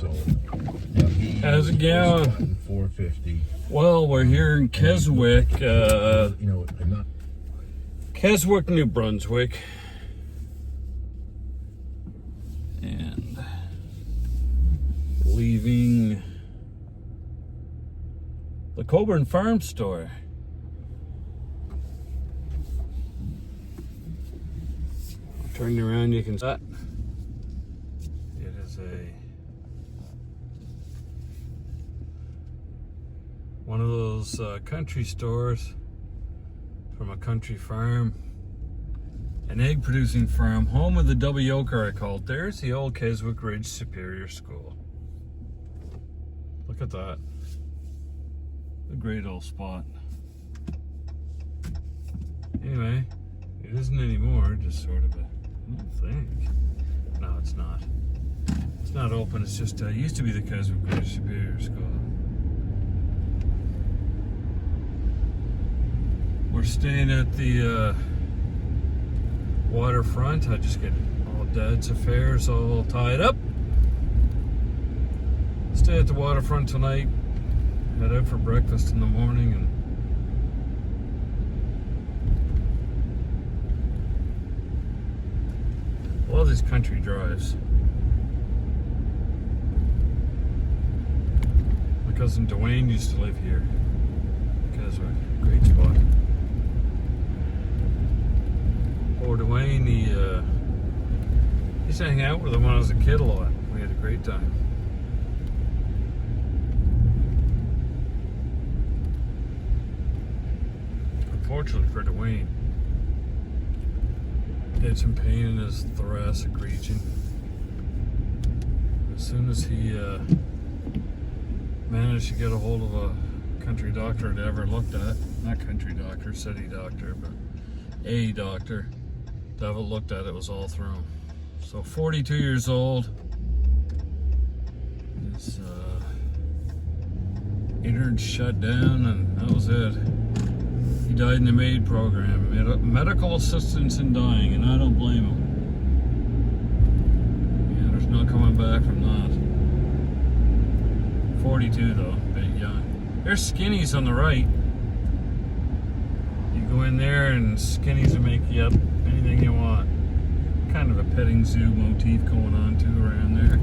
So, how's it going? 450. Well, we're here in Keswick, Keswick, New Brunswick, and leaving the Coburn Farm Store. Turning around, you can see it is one of those country stores from a country farm, an egg producing farm, home of the W. Oker, I call it. There's the old Keswick Ridge Superior School. Look at that. A great old spot. Anyway, it isn't anymore, just sort of a, I don't think. No, it's not. It's not open, it's just, used to be the Keswick Ridge Superior School. We're staying at the waterfront. I just get all Dad's affairs all tied up. Stay at the waterfront tonight. Head out for breakfast in the morning and love these country drives. My cousin Dwayne used to live here. Keswick, great spot. Poor Dwayne, he used to hang out with him when I was a kid a lot. We had a great time. Unfortunately for Dwayne, he had some pain in his thoracic region. As soon as he managed to get a hold of a country doctor to ever looked at, not country doctor, city doctor, but a doctor to have it looked at, it was all through. So 42 years old, his innards shut down, and that was it. He died in the MAID program, medical assistance in dying, and I don't blame him. Yeah, there's no coming back from that. 42 though, a bit young. There's Skinny's on the right. You go in there and Skinny's will make you up anything you want. Kind of a petting zoo motif going on too around there.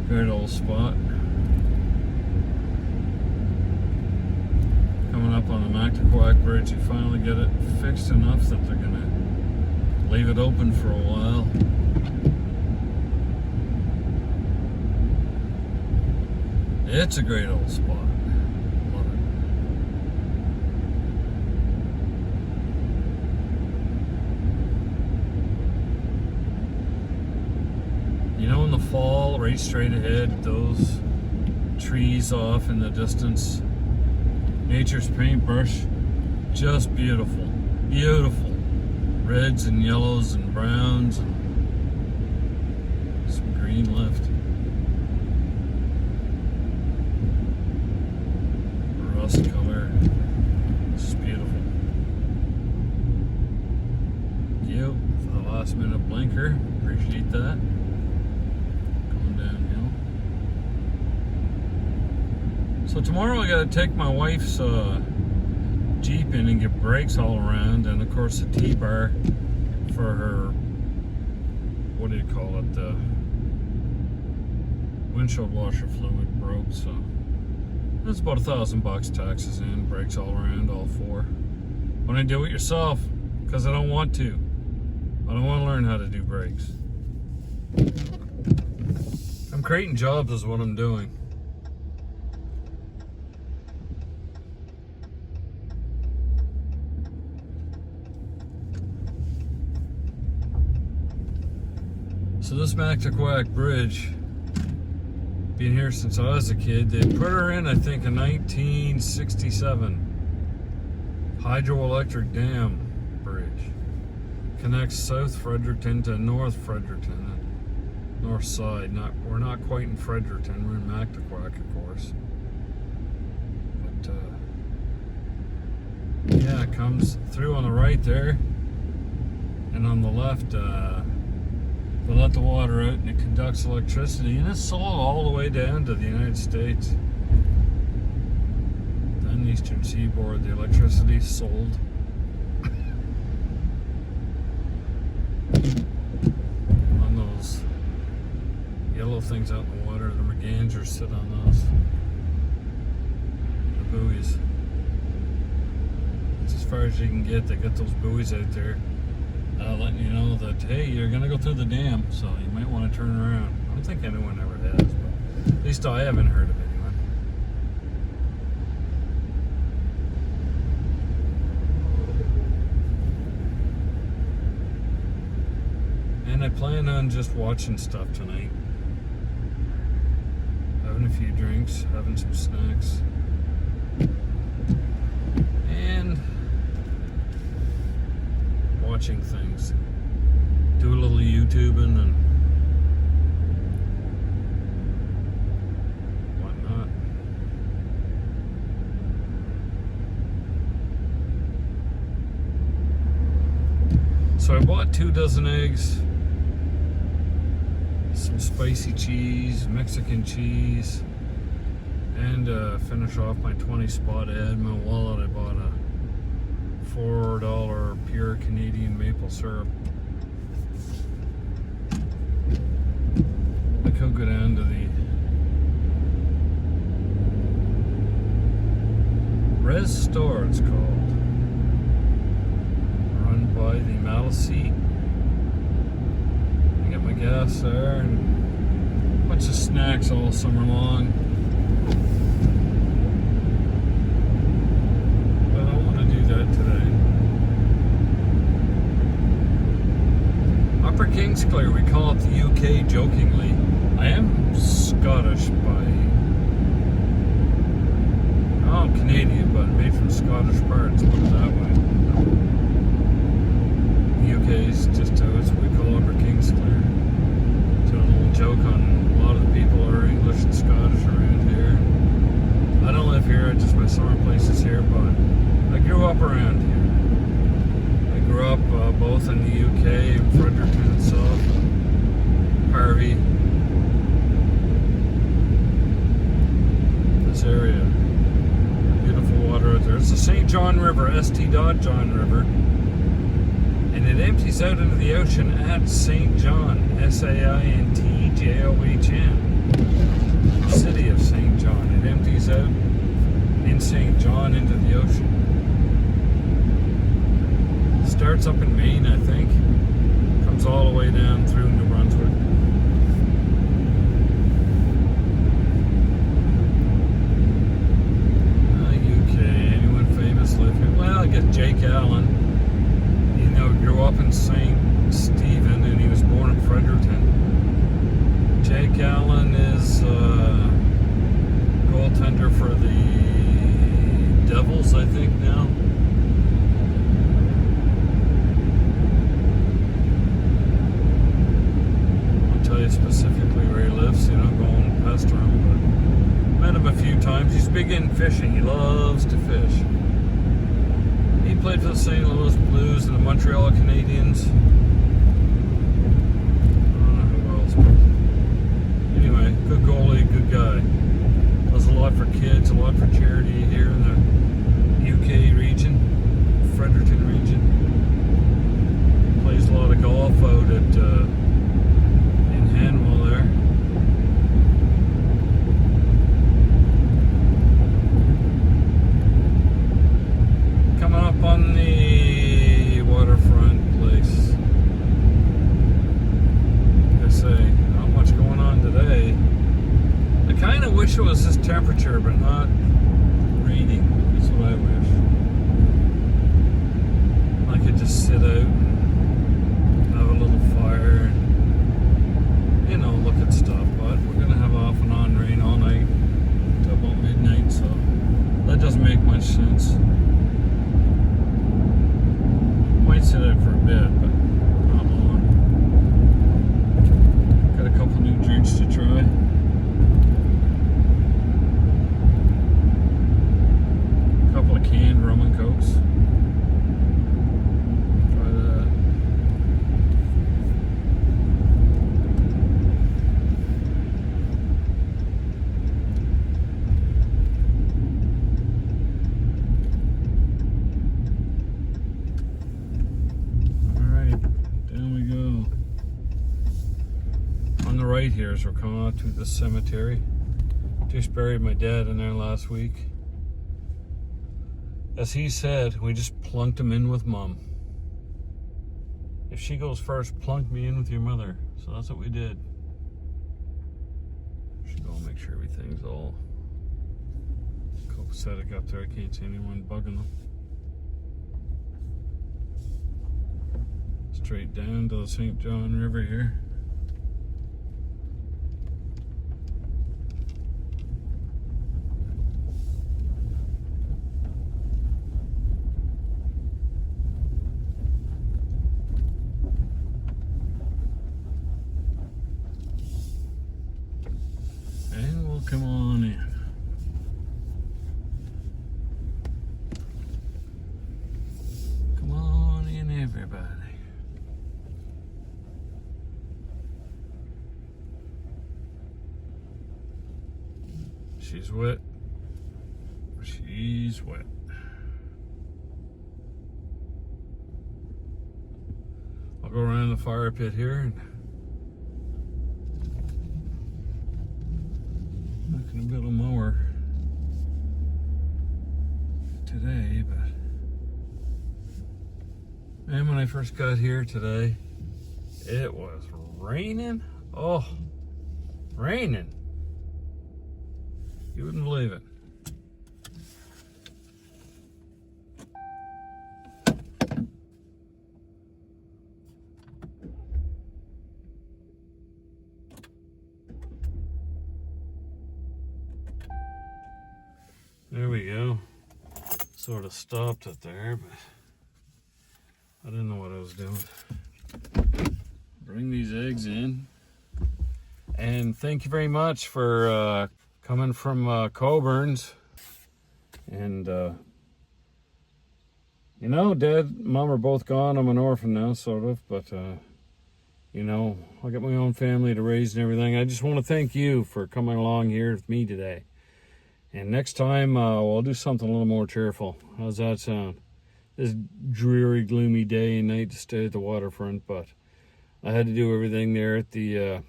Great old spot. Coming up on the Mactaquac Bridge, you finally get it fixed enough that they're gonna leave it open for a while. It's a great old spot. Love it. You know, in the fall, right straight ahead, those trees off in the distance, nature's paintbrush, just beautiful. Beautiful. Reds and yellows and browns and some green left. Rust color. This is beautiful. Thank you for the last minute blinker. Appreciate that. Going downhill. So tomorrow I gotta take my wife's Jeep in and get brakes all around, and of course the T-bar for her, what do you call it, the windshield washer fluid broke, so that's about $1,000 taxes in, brakes all around, all four. When I do it yourself, because I don't want to. I don't want to learn how to do brakes. I'm creating jobs is what I'm doing. So this Mactaquac Bridge, been here since I was a kid. They put her in, I think, in 1967. Hydroelectric dam bridge. Connects South Fredericton to North Fredericton. North side. We're not quite in Fredericton, we're in Mactaquac, of course. But yeah, it comes through on the right there. And on the left, They let the water out and it conducts electricity, and it's sold all the way down to the United States. Then the Eastern Seaboard, the electricity is sold. On those yellow things out in the water, the mergangers sit on those. The buoys. It's as far as you can get. They got those buoys out there. Letting you know that, hey, you're going to go through the dam, so you might want to turn around. I don't think anyone ever has, but at least I haven't heard of anyone. And I plan on just watching stuff tonight. Having a few drinks, having some snacks. And watching things, do a little YouTubing and whatnot. So I bought 2 dozen eggs, some spicy cheese, Mexican cheese, and finish off my 20 spot ad. In my wallet I bought a $4 pure Canadian maple syrup. I could go down to the Res Store, it's called, run by the Maliseet. I get my gas there and a bunch of snacks all summer long. Today. Upper Kingsclear, we call it the UK jokingly. I am Scottish I'm Canadian, but made from Scottish parts, put it that way. The UK is just how we call Upper Kingsclear. So a little joke on a lot of the people who are English and Scottish around here. I don't live here, I just my summer place is here, but I grew up around here. I grew up both in the UK, in Fredericton itself, Harvey, this area. Beautiful water out there. It's the St. John River, St. John River, and it empties out into the ocean at St. John, Saintjohn, city of St. John. It empties out in St. John into the ocean. Starts up in Maine, I think. Comes all the way down through New Brunswick. UK, anyone famous live here? Well, I guess Jake Allen. You know, grew up in St. Stephen and he was born in Fredericton. Jake Allen is goaltender for the Devils, I think, now. Specifically where he lives, you know, going past him, but met him a few times. He's big in fishing. He loves to fish. He played for the St. Louis Blues and the Montreal Canadiens. I don't know who else, but anyway, good goalie, good guy. Does a lot for kids, a lot for charity here in the UK region, Fredericton region. Plays a lot of golf out at Hanwell there. Coming up on the waterfront place. Like I say, not much going on today. I kind of wish it was this temperature, but not raining. That's what I wish. I could just sit out and have a little fire and, you know, look at stuff, but we're gonna have off and on rain all night till about midnight, so that doesn't make much sense. Might sit out for a bit, but not long. Got a couple new drinks to try. A couple of canned rum and cokes. Try that. on the right here as we're coming out to the cemetery. Just buried my dad in there last week. As he said, we just plunked him in with Mom. If she goes first, plunk me in with your mother. So that's what we did. Should go make sure everything's all copacetic up there. I can't see anyone bugging them. Straight down to the St. John River here. And we'll come on in. Come on in, everybody. She's wet. She's wet. I'll go around the fire pit here and not gonna build a mower today, but man, when I first got here today, it was raining. Oh, raining. You wouldn't believe it. There we go. Sort of stopped it there, but I didn't know what I was doing. Bring these eggs in. And thank you very much for coming from Coburn's. And you know, Dad, Mom are both gone. I'm an orphan now, sort of, but you know, I got my own family to raise and everything. I just want to thank you for coming along here with me today. And next time, we'll do something a little more cheerful. How's that sound? This dreary, gloomy day and night to stay at the waterfront, but I had to do everything there at the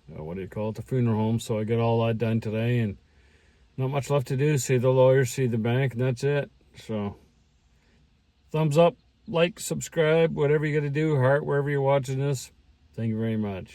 what do you call it, the funeral home. So I got all that done today, and not much left to do. See the lawyer, see the bank, and that's it. So thumbs up, like, subscribe, whatever you got to do, heart wherever you're watching this. Thank you very much.